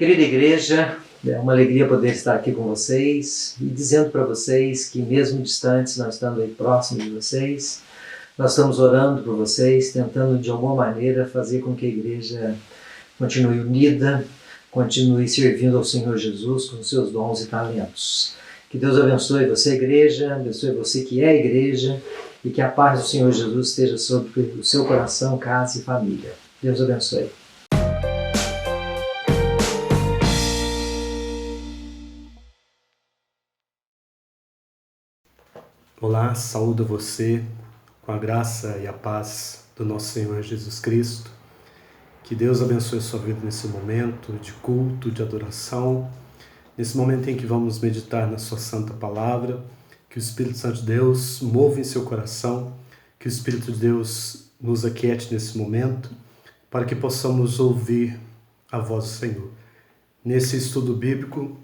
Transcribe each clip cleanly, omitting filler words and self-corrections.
Querida igreja, é uma alegria poder estar aqui com vocês e dizendo para vocês que mesmo distantes, nós estamos aí próximos de vocês, nós estamos orando por vocês, tentando de alguma maneira fazer com que a igreja continue unida, continue servindo ao Senhor Jesus com seus dons e talentos. Que Deus abençoe você, igreja, abençoe você que é igreja e que a paz do Senhor Jesus esteja sobre o seu coração, casa e família. Deus abençoe. Olá, saúdo você com a graça e a paz do nosso Senhor Jesus Cristo. Que Deus abençoe a sua vida nesse momento de culto, de adoração, nesse momento em que vamos meditar na sua santa palavra, que o Espírito Santo de Deus mova em seu coração, que o Espírito de Deus nos aquiete nesse momento, para que possamos ouvir a voz do Senhor. Nesse estudo bíblico,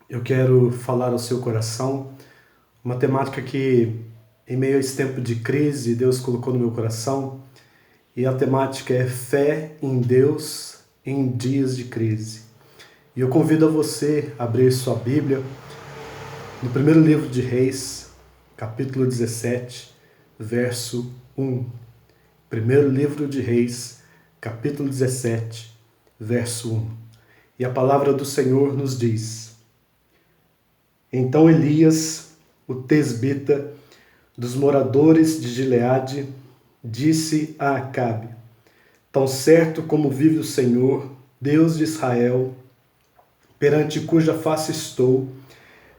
eu quero falar ao seu coração uma temática que, em meio a esse tempo de crise, Deus colocou no meu coração, e a temática é fé em Deus em dias de crise. E eu convido a você a abrir sua Bíblia no primeiro livro de Reis, capítulo 17, verso 1. Primeiro livro de Reis, capítulo 17, verso 1. E a palavra do Senhor nos diz: Então Elias, o tesbita, dos moradores de Gileade, disse a Acabe: Tão certo como vive o Senhor, Deus de Israel, perante cuja face estou,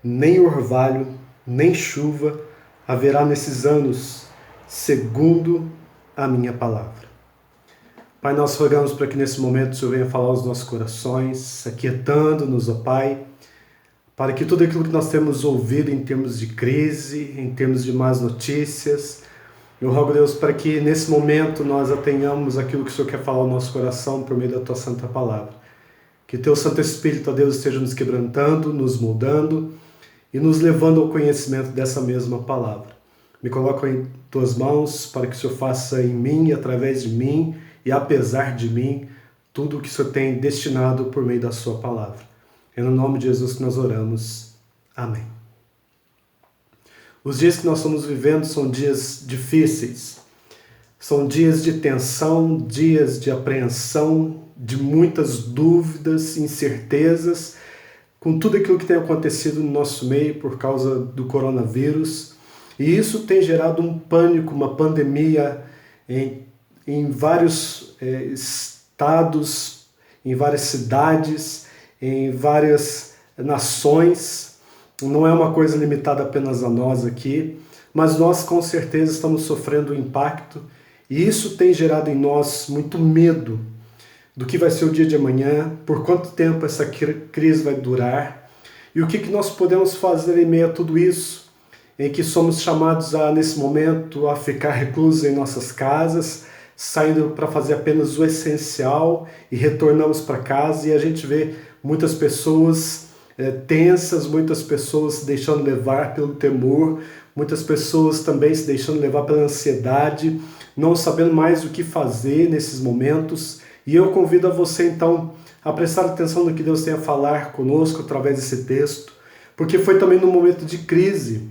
nem orvalho, nem chuva haverá nesses anos, segundo a minha palavra. Pai, nós rogamos para que nesse momento o Senhor venha falar aos nossos corações, aquietando-nos, ó Pai, para que tudo aquilo que nós temos ouvido em termos de crise, em termos de más notícias, eu rogo, Deus, para que nesse momento nós atenhamos aquilo que o Senhor quer falar ao nosso coração por meio da Tua Santa Palavra. Que Teu Santo Espírito, ó Deus, esteja nos quebrantando, nos moldando e nos levando ao conhecimento dessa mesma palavra. Me coloco em Tuas mãos para que o Senhor faça em mim e através de mim e apesar de mim tudo o que o Senhor tem destinado por meio da Sua palavra. É no nome de Jesus que nós oramos. Amém. Os dias que nós estamos vivendo são dias difíceis. São dias de tensão, dias de apreensão, de muitas dúvidas, incertezas, com tudo aquilo que tem acontecido no nosso meio por causa do coronavírus. E isso tem gerado um pânico, uma pandemia em vários estados, em várias cidades, em várias nações. Não é uma coisa limitada apenas a nós aqui, mas nós com certeza estamos sofrendo um impacto, e isso tem gerado em nós muito medo do que vai ser o dia de amanhã, por quanto tempo essa crise vai durar, e o que nós podemos fazer em meio a tudo isso, em que somos chamados nesse momento, a ficar reclusos em nossas casas, saindo para fazer apenas o essencial e retornamos para casa, e a gente vê muitas pessoas tensas, muitas pessoas se deixando levar pelo temor, muitas pessoas também se deixando levar pela ansiedade, não sabendo mais o que fazer nesses momentos. E eu convido a você então a prestar atenção no que Deus tem a falar conosco através desse texto, porque foi também num momento de crise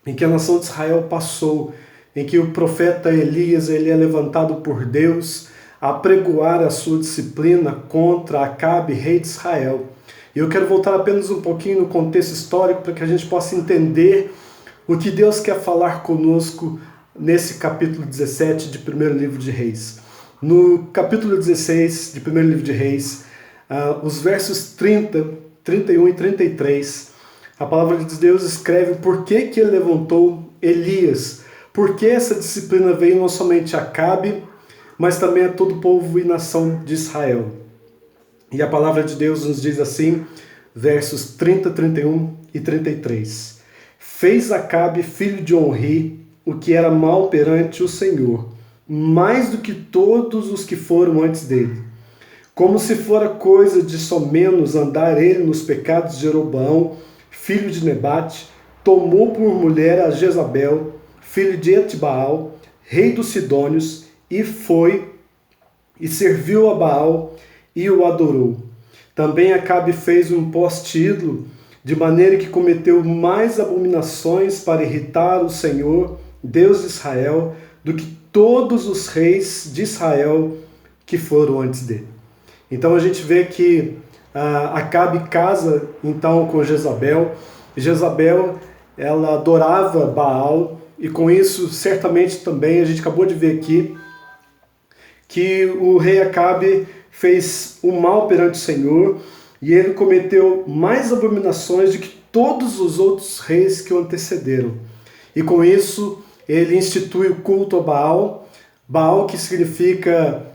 em que a nação de Israel passou, em que o profeta Elias ele é levantado por Deus a apregoar a sua disciplina contra Acabe, rei de Israel. E eu quero voltar apenas um pouquinho no contexto histórico para que a gente possa entender o que Deus quer falar conosco nesse capítulo 17 de primeiro livro de Reis. No capítulo 16 de primeiro livro de Reis, os versos 30, 31 e 33, a palavra de Deus escreve por que ele levantou Elias, porque essa disciplina veio não somente a Acabe, mas também a todo o povo e nação de Israel. E a palavra de Deus nos diz assim, versos 30, 31 e 33. Fez Acabe, filho de Onri, o que era mal perante o Senhor, mais do que todos os que foram antes dele. Como se fora coisa de somenos andar ele nos pecados de Jeroboão, filho de Nebate, tomou por mulher a Jezabel, filho de Etbaal, rei dos Sidônios, e foi e serviu a Baal e o adorou. Também Acabe fez um poste ídolo, de maneira que cometeu mais abominações para irritar o Senhor, Deus de Israel, do que todos os reis de Israel que foram antes dele. Então a gente vê que Acabe casa então com Jezabel. Jezabel, ela adorava Baal, e com isso certamente também a gente acabou de ver aqui que o rei Acabe fez o mal perante o Senhor, e ele cometeu mais abominações do que todos os outros reis que o antecederam. E com isso ele institui o culto a Baal, Baal que significa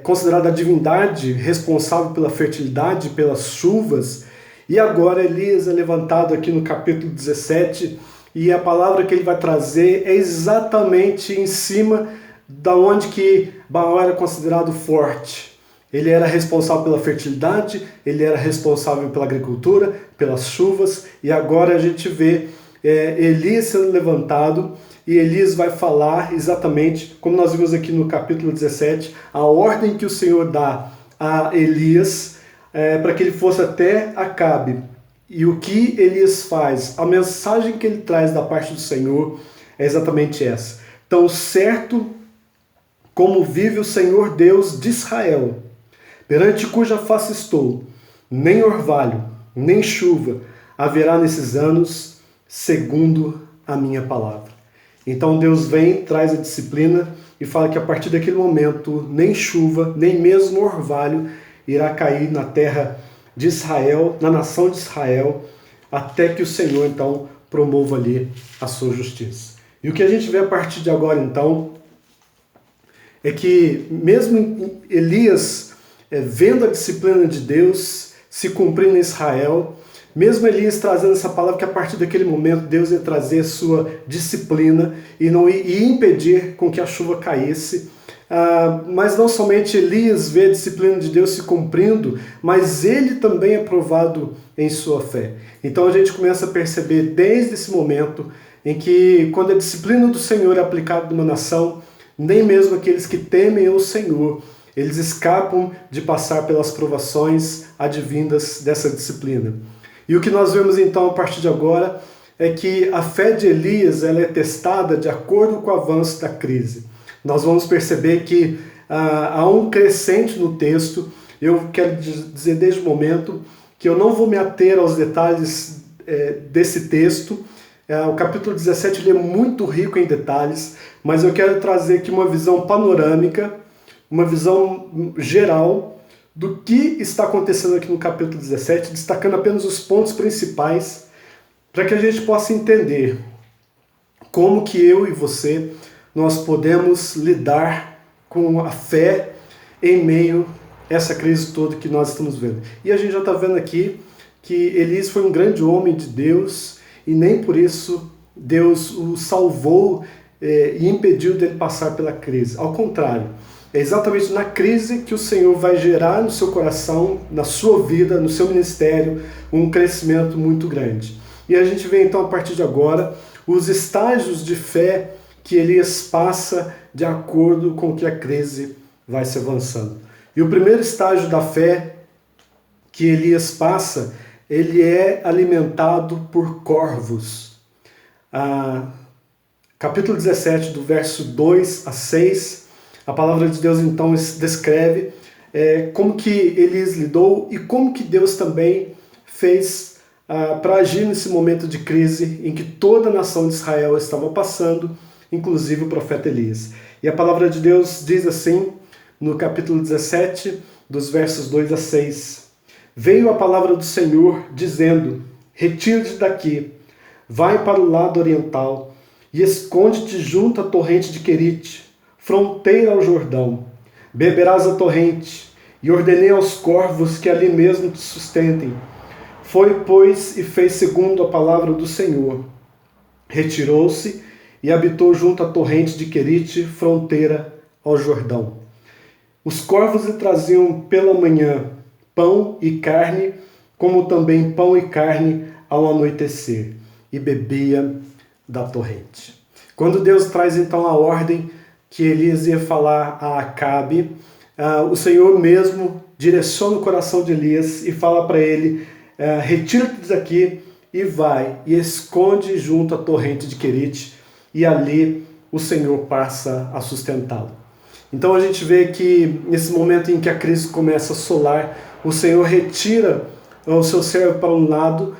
considerada a divindade responsável pela fertilidade, pelas chuvas. E agora Elias é levantado aqui no capítulo 17, e a palavra que ele vai trazer é exatamente em cima da onde que Baal era considerado forte. Ele era responsável pela fertilidade, ele era responsável pela agricultura, pelas chuvas, e agora a gente vê Elias sendo levantado, e Elias vai falar exatamente, como nós vimos aqui no capítulo 17, a ordem que o Senhor dá a Elias para que ele fosse até Acabe. E o que Elias faz, a mensagem que ele traz da parte do Senhor é exatamente essa. Tão certo como vive o Senhor Deus de Israel, perante cuja face estou, nem orvalho, nem chuva haverá nesses anos, segundo a minha palavra. Então Deus vem, traz a disciplina e fala que a partir daquele momento, nem chuva, nem mesmo orvalho irá cair na terra de Israel, na nação de Israel, até que o Senhor então promova ali a sua justiça. E o que a gente vê a partir de agora então, é que mesmo Elias vendo a disciplina de Deus se cumprindo em Israel, mesmo Elias trazendo essa palavra que a partir daquele momento Deus ia trazer sua disciplina e não ia impedir com que a chuva caísse, mas não somente Elias vê a disciplina de Deus se cumprindo, mas ele também é provado em sua fé. Então a gente começa a perceber desde esse momento em que quando a disciplina do Senhor é aplicada numa nação, nem mesmo aqueles que temem o Senhor, eles escapam de passar pelas provações advindas dessa disciplina. E o que nós vemos então a partir de agora é que a fé de Elias ela é testada de acordo com o avanço da crise. Nós vamos perceber que há um crescente no texto. Eu quero dizer desde o momento que eu não vou me ater aos detalhes desse texto. O capítulo 17 ele é muito rico em detalhes, mas eu quero trazer aqui uma visão panorâmica, uma visão geral do que está acontecendo aqui no capítulo 17, destacando apenas os pontos principais, para que a gente possa entender como que eu e você, nós podemos lidar com a fé em meio a essa crise toda que nós estamos vendo. E a gente já está vendo aqui que Elias foi um grande homem de Deus, e nem por isso Deus o salvou e impediu dele passar pela crise. Ao contrário, é exatamente na crise que o Senhor vai gerar no seu coração, na sua vida, no seu ministério, um crescimento muito grande. E a gente vê então a partir de agora os estágios de fé que Elias passa de acordo com que a crise vai se avançando. E o primeiro estágio da fé que Elias passa, ele é alimentado por corvos. Capítulo 17, do verso 2 a 6, a palavra de Deus então descreve como que Elias lidou e como que Deus também fez para agir nesse momento de crise em que toda a nação de Israel estava passando, inclusive o profeta Elias. E a palavra de Deus diz assim, no capítulo 17, dos versos 2 a 6, veio a palavra do Senhor dizendo, retira-te daqui, vai para o lado oriental e esconde-te junto à torrente de Querite, fronteira ao Jordão. Beberás a torrente, e ordenei aos corvos que ali mesmo te sustentem. Foi, pois, e fez segundo a palavra do Senhor. Retirou-se e habitou junto à torrente de Querite, fronteira ao Jordão. Os corvos lhe traziam pela manhã pão e carne, como também pão e carne ao anoitecer, e bebia da torrente. Quando Deus traz então a ordem que Elias ia falar a Acabe, o Senhor mesmo direciona o coração de Elias e fala para ele, retira-te daqui e vai, e esconde junto à torrente de Querite, e ali o Senhor passa a sustentá-lo. Então a gente vê que nesse momento em que a crise começa a assolar, o Senhor retira o seu servo para um lado,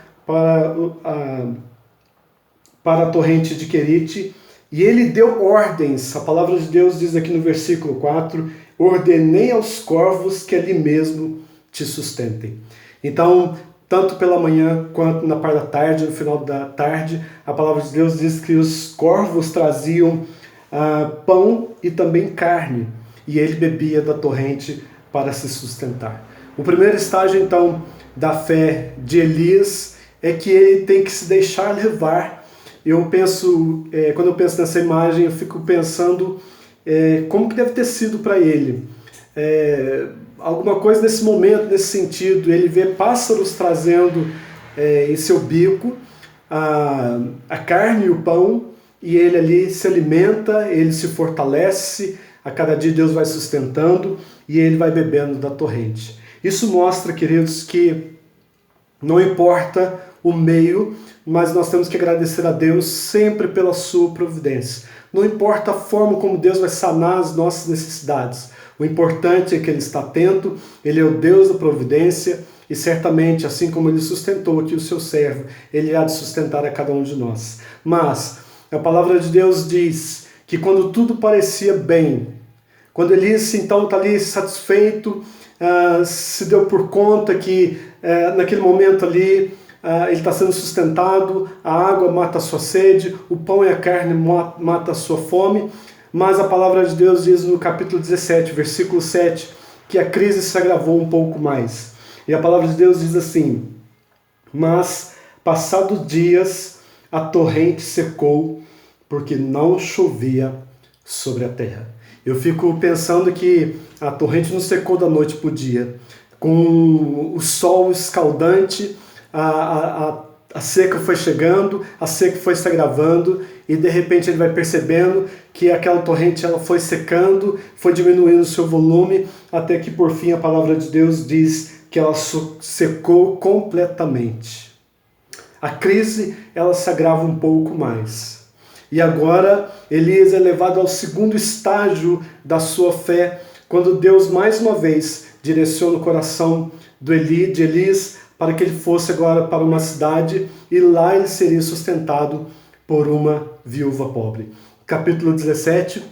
para a torrente de Querite, e ele deu ordens. A palavra de Deus diz aqui no versículo 4, ordenei aos corvos que ali mesmo te sustentem. Então, tanto pela manhã quanto na parte da tarde, no final da tarde, a palavra de Deus diz que os corvos traziam pão e também carne, e ele bebia da torrente para se sustentar. O primeiro estágio, então, da fé de Elias é que ele tem que se deixar levar. Eu penso, quando eu penso nessa imagem, eu fico pensando como que deve ter sido para ele. Alguma coisa nesse momento, nesse sentido, ele vê pássaros trazendo em seu bico a carne e o pão, e ele ali se alimenta, ele se fortalece, a cada dia Deus vai sustentando e ele vai bebendo da torrente. Isso mostra, queridos, que não importa o meio, mas nós temos que agradecer a Deus sempre pela sua providência. Não importa a forma como Deus vai sanar as nossas necessidades. O importante é que Ele está atento, Ele é o Deus da providência e certamente, assim como Ele sustentou aqui o seu servo, Ele há de sustentar a cada um de nós. Mas a palavra de Deus diz que quando tudo parecia bem, quando Elias então está ali satisfeito, se deu por conta que naquele momento ali ele está sendo sustentado, a água mata a sua sede, o pão e a carne mata a sua fome, mas a palavra de Deus diz no capítulo 17, versículo 7, que a crise se agravou um pouco mais. E a palavra de Deus diz assim, mas passados dias a torrente secou, porque não chovia sobre a terra. Eu fico pensando que a torrente não secou da noite para o dia. Com o sol escaldante, a seca foi chegando, a seca foi se agravando, e de repente ele vai percebendo que aquela torrente ela foi secando, foi diminuindo o seu volume, até que por fim a palavra de Deus diz que ela secou completamente. A crise ela se agrava um pouco mais. E agora Elias é levado ao segundo estágio da sua fé, quando Deus mais uma vez direciona o coração de Elias para que ele fosse agora para uma cidade e lá ele seria sustentado por uma viúva pobre. Capítulo 17,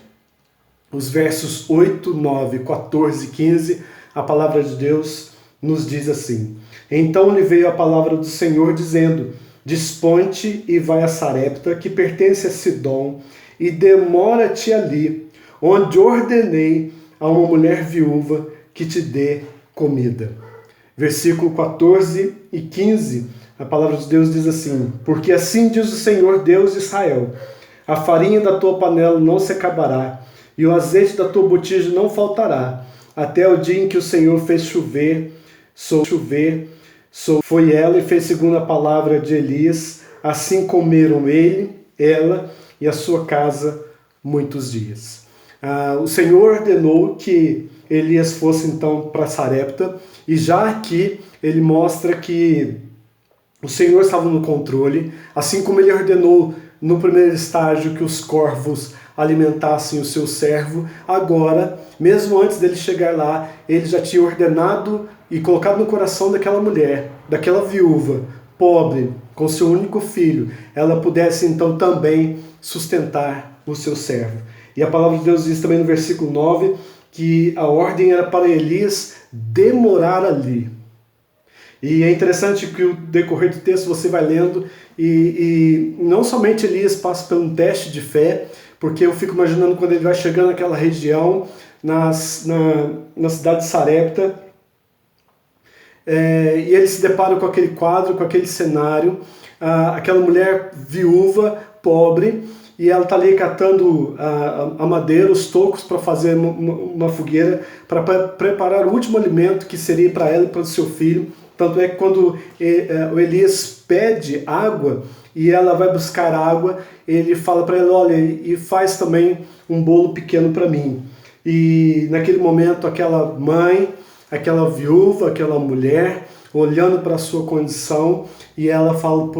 os versos 8, 9, 14 e 15, a palavra de Deus nos diz assim: Então lhe veio a palavra do Senhor dizendo, dispõe-te e vai a Sarepta, que pertence a Sidom, e demora-te ali, onde ordenei a uma mulher viúva que te dê comida. Versículo 14 e 15, a palavra de Deus diz assim, porque assim diz o Senhor Deus de Israel, a farinha da tua panela não se acabará, e o azeite da tua botija não faltará, até o dia em que o Senhor fez chover, foi ela e fez segundo a palavra de Elias, assim comeram ele, ela e a sua casa muitos dias. O Senhor ordenou que Elias fosse então para Sarepta, e já aqui ele mostra que o Senhor estava no controle, assim como ele ordenou no primeiro estágio que os corvos alimentassem o seu servo, agora, mesmo antes dele chegar lá, ele já tinha ordenado e colocado no coração daquela mulher, daquela viúva, pobre, com seu único filho, ela pudesse então também sustentar o seu servo. E a palavra de Deus diz também no versículo 9, que a ordem era para Elias demorar ali. E é interessante que o decorrer do texto você vai lendo e não somente Elias passa por um teste de fé, porque eu fico imaginando quando ele vai chegando naquela região, na cidade de Sarepta, e ele se depara com aquele quadro, com aquele cenário, aquela mulher viúva, pobre, e ela está ali catando a madeira, os tocos para fazer uma fogueira, para preparar o último alimento que seria para ela e para o seu filho. Tanto é que quando o Elias pede água e ela vai buscar água, ele fala para ela, olha, e faz também um bolo pequeno para mim. E naquele momento aquela mãe, aquela viúva, aquela mulher, olhando para a sua condição, e ela fala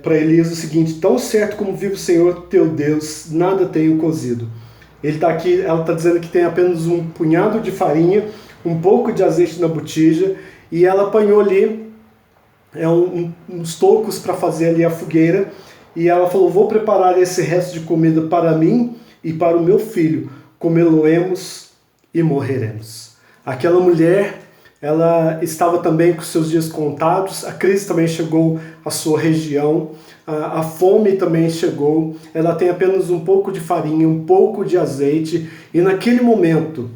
para Elias o seguinte: tão certo como vive o Senhor teu Deus, nada tenho cozido. Ela está dizendo que tem apenas um punhado de farinha, um pouco de azeite na botija, e ela apanhou ali uns tocos para fazer ali a fogueira, e ela falou: vou preparar esse resto de comida para mim e para o meu filho, comê-lo-emos e morreremos. Aquela mulher, ela estava também com seus dias contados, a crise também chegou à sua região, a fome também chegou, ela tem apenas um pouco de farinha, um pouco de azeite, e naquele momento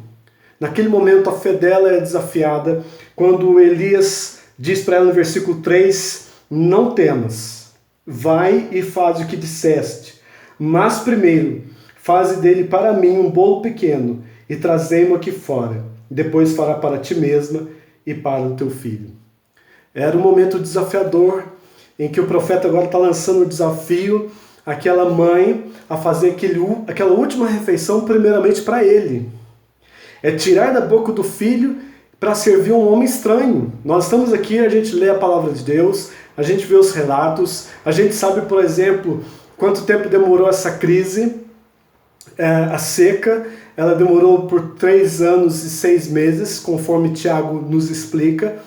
a fé dela é desafiada, quando Elias diz para ela no versículo 3, não temas, vai e faz o que disseste, mas primeiro, faze dele para mim um bolo pequeno, e trazei-mo aqui fora, depois fará para ti mesma e para o teu filho. Era um momento desafiador, em que o profeta agora está lançando o desafio àquela mãe a fazer aquela última refeição primeiramente para ele. É tirar da boca do filho para servir um homem estranho. Nós estamos aqui, a gente lê a palavra de Deus, a gente vê os relatos, a gente sabe, por exemplo, quanto tempo demorou essa crise, a seca. Ela demorou por 3 anos e 6 meses, conforme Tiago nos explica.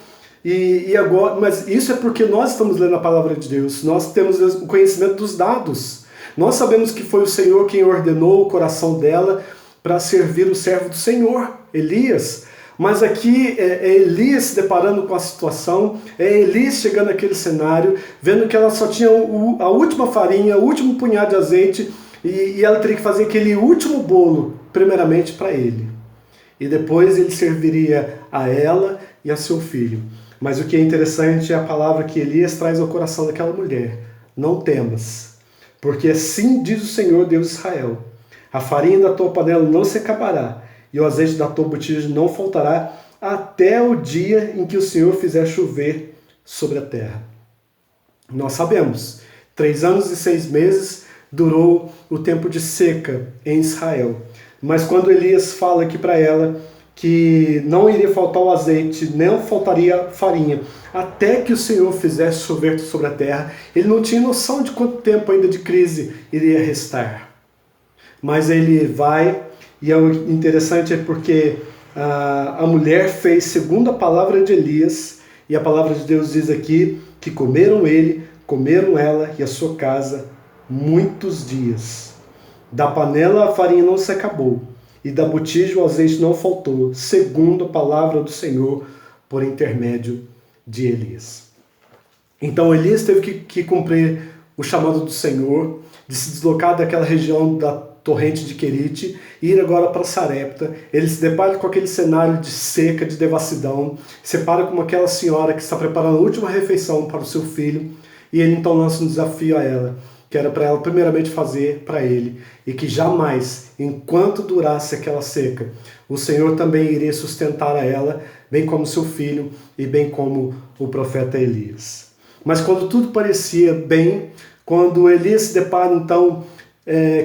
E agora, mas isso é porque nós estamos lendo a palavra de Deus, nós temos o conhecimento dos dados. Nós sabemos que foi o Senhor quem ordenou o coração dela para servir o servo do Senhor, Elias. Mas aqui é Elias se deparando com a situação, é Elias chegando naquele cenário, vendo que ela só tinha a última farinha, o último punhado de azeite, e ela teria que fazer aquele último bolo, primeiramente para ele. E depois ele serviria a ela e a seu filho. Mas o que é interessante é a palavra que Elias traz ao coração daquela mulher: não temas, porque assim diz o Senhor Deus de Israel: a farinha da tua panela não se acabará, e o azeite da tua botija não faltará, até o dia em que o Senhor fizer chover sobre a terra. Nós sabemos, 3 anos e 6 meses durou o tempo de seca em Israel. Mas quando Elias fala aqui para ela que não iria faltar o azeite, nem faltaria farinha, até que o Senhor fizesse chover sobre a terra, ele não tinha noção de quanto tempo ainda de crise iria restar. Mas ele vai, e o interessante é porque a mulher fez segundo a palavra de Elias, e a palavra de Deus diz aqui que comeram ela e a sua casa muitos dias. Da panela a farinha não se acabou, e da botija o azeite não faltou, segundo a palavra do Senhor, por intermédio de Elias. Então Elias teve que cumprir o chamado do Senhor, de se deslocar daquela região da torrente de Querite, e ir agora para Sarepta. Ele se depara com aquele cenário de seca, de devassidão, se depara com aquela senhora que está preparando a última refeição para o seu filho, e ele então lança um desafio a ela, que era para ela primeiramente fazer para ele, e que jamais, enquanto durasse aquela seca, o Senhor também iria sustentar a ela, bem como seu filho e bem como o profeta Elias. Mas quando tudo parecia bem, quando Elias se depara então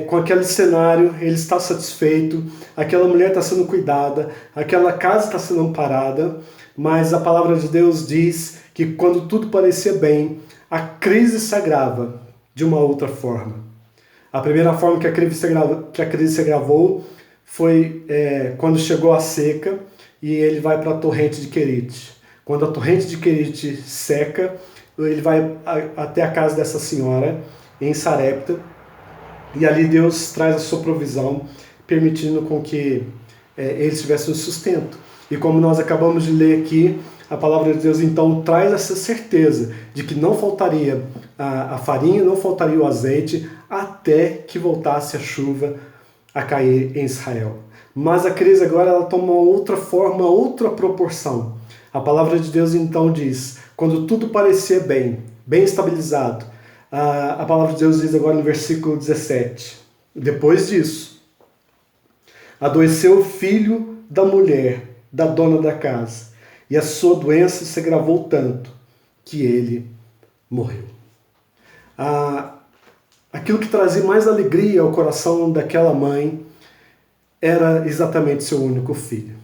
com aquele cenário, ele está satisfeito, aquela mulher está sendo cuidada, aquela casa está sendo amparada, mas a palavra de Deus diz que quando tudo parecia bem, a crise se agrava de uma outra forma. A primeira forma que a crise se agravou foi quando chegou a seca e ele vai para a torrente de Querite. Quando a torrente de Querite seca, ele vai até a casa dessa senhora, em Sarepta, e ali Deus traz a sua provisão, permitindo com que eles tivessem o sustento. E como nós acabamos de ler aqui, a palavra de Deus então traz essa certeza de que não faltaria a farinha, não faltaria o azeite, até que voltasse a chuva a cair em Israel. Mas a crise agora ela toma outra forma, outra proporção. A palavra de Deus então diz, quando tudo parecia bem estabilizado, a palavra de Deus diz agora no versículo 17, depois disso, adoeceu o filho da mulher, da dona da casa, e a sua doença se agravou tanto que ele morreu. Aquilo que trazia mais alegria ao coração daquela mãe era exatamente seu único filho.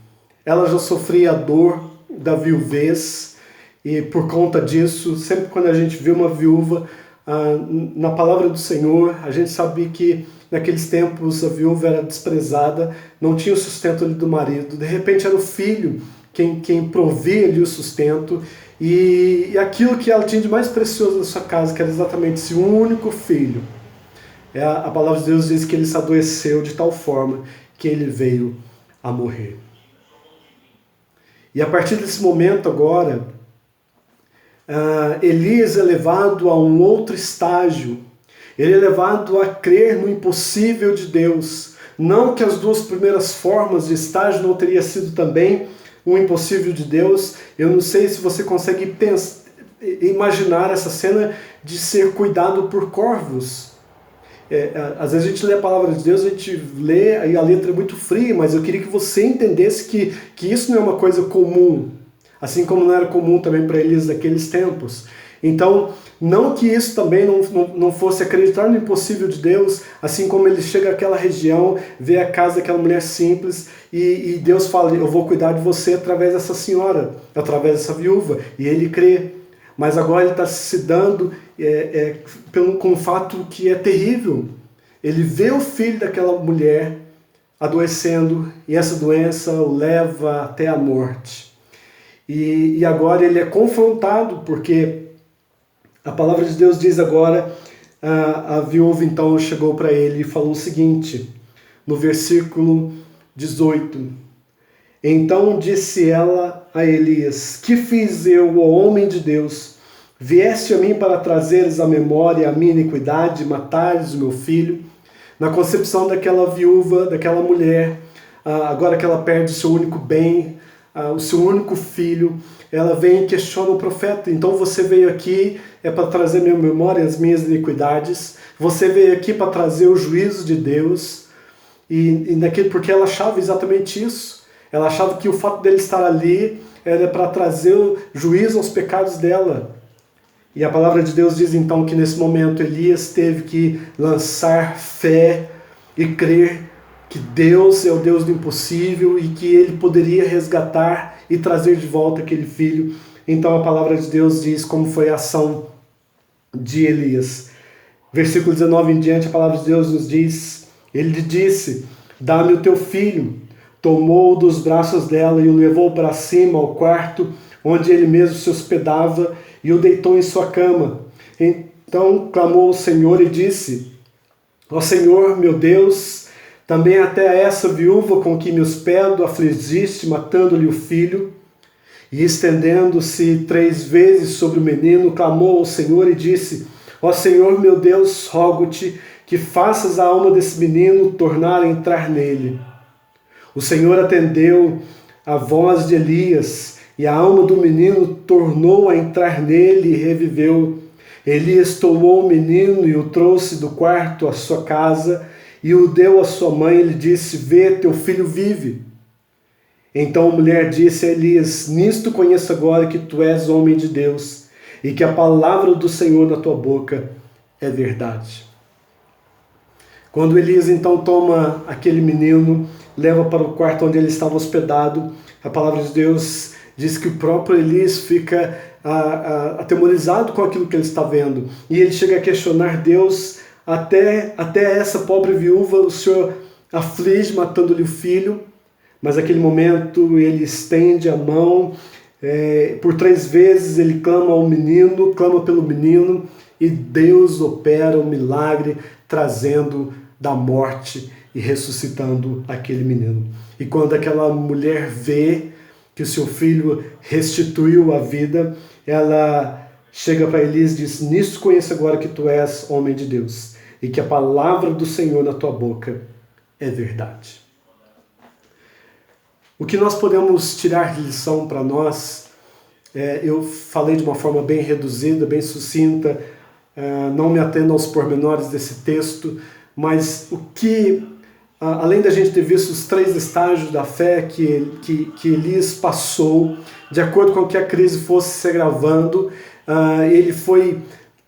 ela já sofria a dor da viuvez, e por conta disso, sempre quando a gente vê uma viúva, na palavra do Senhor, a gente sabia que naqueles tempos a viúva era desprezada, não tinha o sustento ali do marido, de repente era o filho quem provia ali o sustento, e aquilo que ela tinha de mais precioso na sua casa, que era exatamente esse único filho. A palavra de Deus diz que ele se adoeceu de tal forma que ele veio a morrer. E a partir desse momento agora, Elias é levado a um outro estágio. Ele é levado a crer no impossível de Deus. Não que as duas primeiras formas de estágio não teria sido também um impossível de Deus. Eu não sei se você consegue imaginar essa cena de ser cuidado por corvos. Às vezes a gente lê a palavra de Deus, a gente lê e a letra é muito fria, mas eu queria que você entendesse que isso não é uma coisa comum, assim como não era comum também para Elias naqueles tempos. Então, não que isso também não fosse acreditar no impossível de Deus, assim como ele chega àquela região, vê a casa daquela mulher simples e Deus fala, eu vou cuidar de você através dessa senhora, através dessa viúva, e ele crê. Mas agora ele está se dando com um fato que é terrível. Ele vê o filho daquela mulher adoecendo e essa doença o leva até a morte. E agora ele é confrontado porque a palavra de Deus diz agora, a viúva então chegou para ele e falou o seguinte, no versículo 18. Então disse ela a Elias, que fiz eu, ó homem de Deus? Vieste a mim para trazeres à memória a minha iniquidade, matares o meu filho? Na concepção daquela viúva, daquela mulher, agora que ela perde o seu único bem, o seu único filho, ela vem e questiona o profeta. Então você veio aqui para trazer à minha memória as minhas iniquidades, você veio aqui para trazer o juízo de Deus, porque ela achava exatamente isso. Ela achava que o fato dele estar ali era para trazer o juízo aos pecados dela. E a palavra de Deus diz então que nesse momento Elias teve que lançar fé e crer que Deus é o Deus do impossível e que ele poderia resgatar e trazer de volta aquele filho. Então a palavra de Deus diz como foi a ação de Elias. Versículo 19 em diante, a palavra de Deus nos diz, ele lhe disse, dá-me o teu filho. Tomou dos braços dela e o levou para cima ao quarto onde ele mesmo se hospedava e o deitou em sua cama. Então clamou o Senhor e disse, ó Senhor, meu Deus, também até essa viúva com que me hospedo afligiste, matando-lhe o filho. E estendendo-se 3 vezes sobre o menino, clamou ao Senhor e disse, ó Senhor, meu Deus, rogo-te que faças a alma desse menino tornar a entrar nele. O Senhor atendeu a voz de Elias, e a alma do menino tornou a entrar nele e reviveu. Elias tomou o menino e o trouxe do quarto à sua casa, e o deu à sua mãe, e lhe disse, vê, teu filho vive. Então a mulher disse a Elias, nisto conheço agora que tu és homem de Deus, e que a palavra do Senhor na tua boca é verdade. Quando Elias então toma aquele menino, leva para o quarto onde ele estava hospedado, a palavra de Deus diz que o próprio Elias fica atemorizado com aquilo que ele está vendo. E ele chega a questionar Deus, até essa pobre viúva, o Senhor aflige matando-lhe o filho. Mas naquele momento ele estende a mão, por 3 vezes ele clama ao menino, clama pelo menino, e Deus opera um milagre, trazendo da morte e ressuscitando aquele menino. E quando aquela mulher vê que o seu filho restituiu a vida, ela chega para Elias e diz, nisso conheço agora que tu és homem de Deus, e que a palavra do Senhor na tua boca é verdade. O que nós podemos tirar de lição para nós, eu falei de uma forma bem reduzida, bem sucinta, não me atendo aos pormenores desse texto, mas o que, além da gente ter visto os 3 estágios da fé que Elias passou, de acordo com que a crise fosse se agravando, ele foi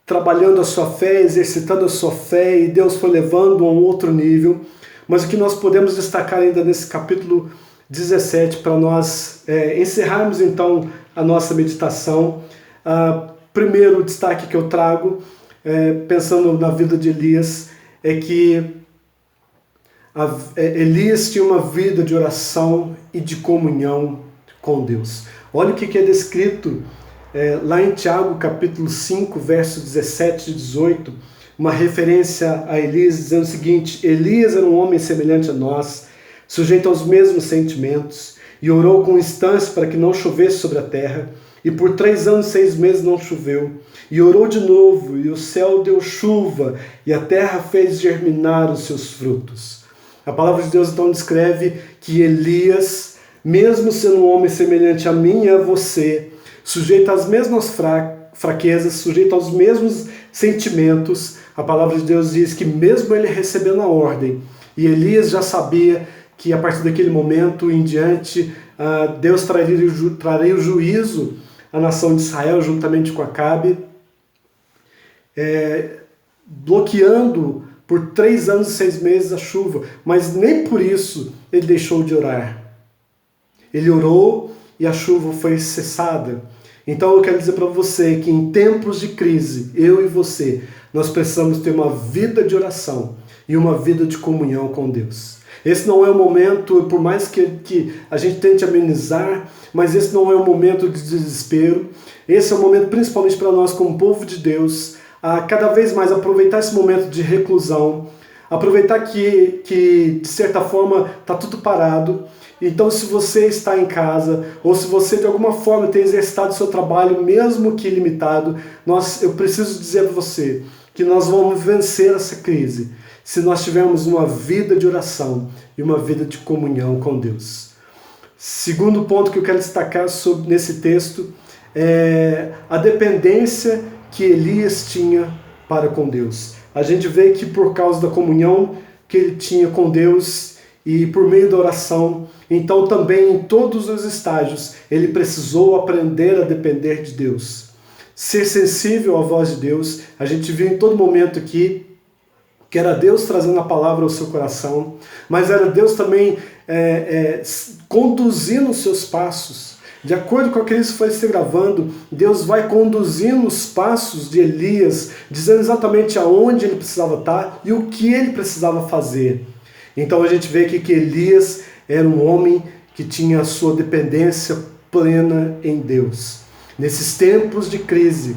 trabalhando a sua fé, exercitando a sua fé, e Deus foi levando a um outro nível. Mas o que nós podemos destacar ainda nesse capítulo 17, para nós encerrarmos então a nossa meditação. Primeiro destaque que eu trago, pensando na vida de Elias, é que Elias tinha uma vida de oração e de comunhão com Deus. Olha o que é descrito lá em Tiago, capítulo 5, versos 17 e 18, uma referência a Elias, dizendo o seguinte: Elias era um homem semelhante a nós, sujeito aos mesmos sentimentos, e orou com instância para que não chovesse sobre a terra, e por 3 anos e 6 meses não choveu. E orou de novo, e o céu deu chuva, e a terra fez germinar os seus frutos. A palavra de Deus então descreve que Elias, mesmo sendo um homem semelhante a mim e a você, sujeito às mesmas fraquezas, sujeito aos mesmos sentimentos, a palavra de Deus diz que mesmo ele recebendo a ordem, e Elias já sabia que a partir daquele momento em diante, Deus traria o juízo à nação de Israel juntamente com Acabe, bloqueando por 3 anos e 6 meses a chuva, mas nem por isso ele deixou de orar. Ele orou e a chuva foi cessada. Então eu quero dizer para você que em tempos de crise, eu e você, nós precisamos ter uma vida de oração e uma vida de comunhão com Deus. Esse não é o momento, por mais que a gente tente amenizar, mas esse não é um momento de desespero. Esse é um momento principalmente para nós como povo de Deus, a cada vez mais aproveitar esse momento de reclusão, aproveitar que de certa forma está tudo parado. Então, se você está em casa, ou se você de alguma forma tem exercitado o seu trabalho, mesmo que limitado, eu preciso dizer para você que nós vamos vencer essa crise se nós tivermos uma vida de oração e uma vida de comunhão com Deus. Segundo ponto que eu quero destacar nesse texto é a dependência que Elias tinha para com Deus. A gente vê que por causa da comunhão que ele tinha com Deus e por meio da oração, então também em todos os estágios ele precisou aprender a depender de Deus. Ser sensível à voz de Deus. A gente viu em todo momento aqui que era Deus trazendo a palavra ao seu coração, mas era Deus também conduzindo os seus passos. De acordo com aquilo que foi se gravando, Deus vai conduzindo os passos de Elias, dizendo exatamente aonde ele precisava estar e o que ele precisava fazer. Então a gente vê aqui que Elias era um homem que tinha a sua dependência plena em Deus. Nesses tempos de crise,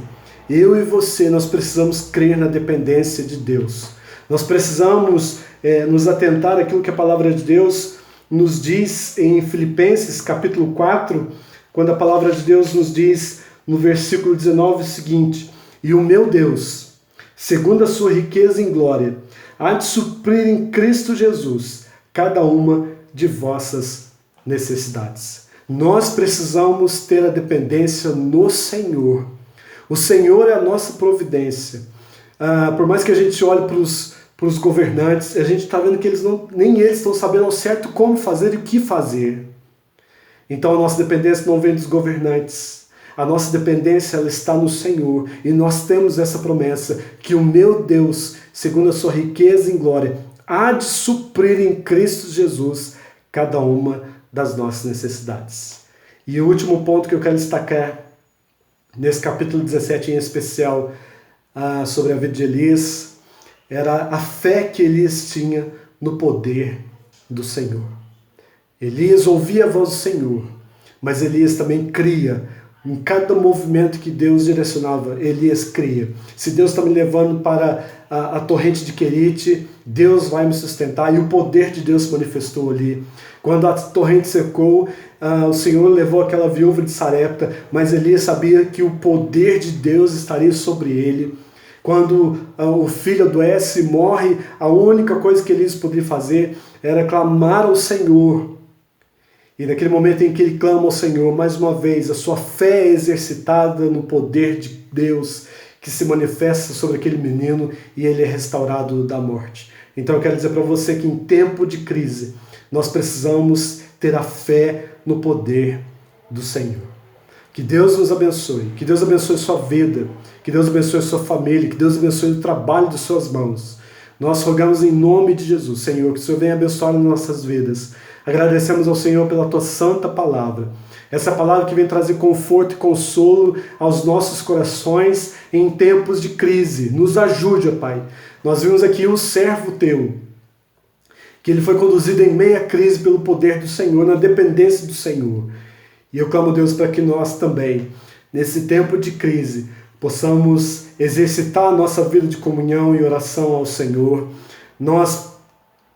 eu e você, nós precisamos crer na dependência de Deus. Nós precisamos nos atentar àquilo que a palavra de Deus nos diz em Filipenses capítulo 4, quando a palavra de Deus nos diz no versículo 19 o seguinte: e o meu Deus, segundo a sua riqueza em glória, há de suprir em Cristo Jesus cada uma de vossas necessidades. Nós precisamos ter a dependência no Senhor. O Senhor é a nossa providência. Por mais que a gente olhe para os governantes, a gente está vendo que nem eles estão sabendo ao certo como fazer e o que fazer. Então a nossa dependência não vem dos governantes. A nossa dependência ela está no Senhor. E nós temos essa promessa que o meu Deus, segundo a sua riqueza em glória, há de suprir em Cristo Jesus cada uma das nossas necessidades. E o último ponto que eu quero destacar nesse capítulo 17 em especial, sobre a vida de Elias, era a fé que Elias tinha no poder do Senhor. Elias ouvia a voz do Senhor, mas Elias também cria. Em cada movimento que Deus direcionava, Elias cria. Se Deus está me levando para a torrente de Querite, Deus vai me sustentar, e o poder de Deus se manifestou ali. Quando a torrente secou, o Senhor levou aquela viúva de Sarepta, mas Elias sabia que o poder de Deus estaria sobre ele. Quando o filho adoece e morre, a única coisa que Elias podia fazer era clamar ao Senhor. E naquele momento em que ele clama ao Senhor, mais uma vez, a sua fé é exercitada no poder de Deus, que se manifesta sobre aquele menino e ele é restaurado da morte. Então eu quero dizer para você que em tempo de crise, nós precisamos ter a fé no poder do Senhor. Que Deus nos abençoe, que Deus abençoe sua vida, que Deus abençoe sua família, que Deus abençoe o trabalho de suas mãos. Nós rogamos em nome de Jesus, Senhor, que o Senhor venha abençoar nas nossas vidas, Agradecemos ao Senhor pela tua santa palavra. Essa palavra que vem trazer conforto e consolo aos nossos corações em tempos de crise. Nos ajude, ó Pai. Nós vimos aqui um servo teu, que ele foi conduzido em meia crise pelo poder do Senhor, na dependência do Senhor. E eu clamo, Deus, para que nós também, nesse tempo de crise, possamos exercitar a nossa vida de comunhão e oração ao Senhor. Nós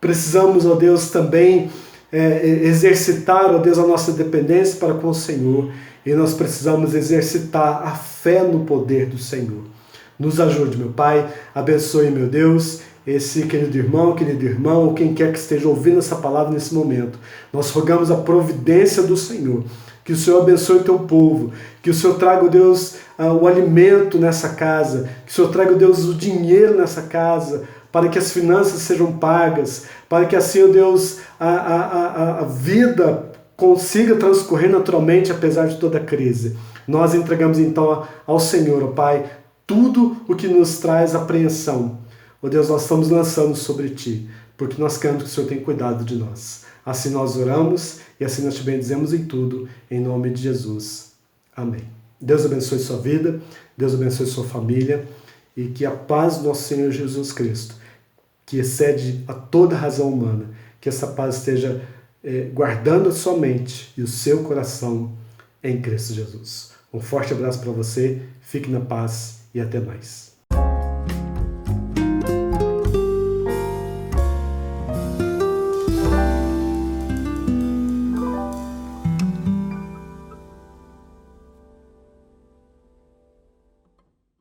precisamos, ó Deus, também exercitar, ó Deus, a nossa dependência para com o Senhor. E nós precisamos exercitar a fé no poder do Senhor. Nos ajude, meu Pai. Abençoe, meu Deus, esse querido irmão, ou quem quer que esteja ouvindo essa palavra nesse momento. Nós rogamos a providência do Senhor. Que o Senhor abençoe o teu povo. Que o Senhor traga, ó Deus, o alimento nessa casa. Que o Senhor traga, ó Deus, o dinheiro nessa casa, para que as finanças sejam pagas, para que assim, ó Deus, a vida consiga transcorrer naturalmente, apesar de toda a crise. Nós entregamos então ao Senhor, ó Pai, tudo o que nos traz apreensão. Ó Deus, nós estamos lançando sobre Ti, porque nós queremos que o Senhor tenha cuidado de nós. Assim nós oramos e assim nós te bendizemos em tudo, em nome de Jesus. Amém. Deus abençoe sua vida, Deus abençoe sua família, e que a paz do nosso Senhor Jesus Cristo, que excede a toda razão humana, que essa paz esteja guardando a sua mente e o seu coração em Cristo Jesus. Um forte abraço para você, fique na paz e até mais.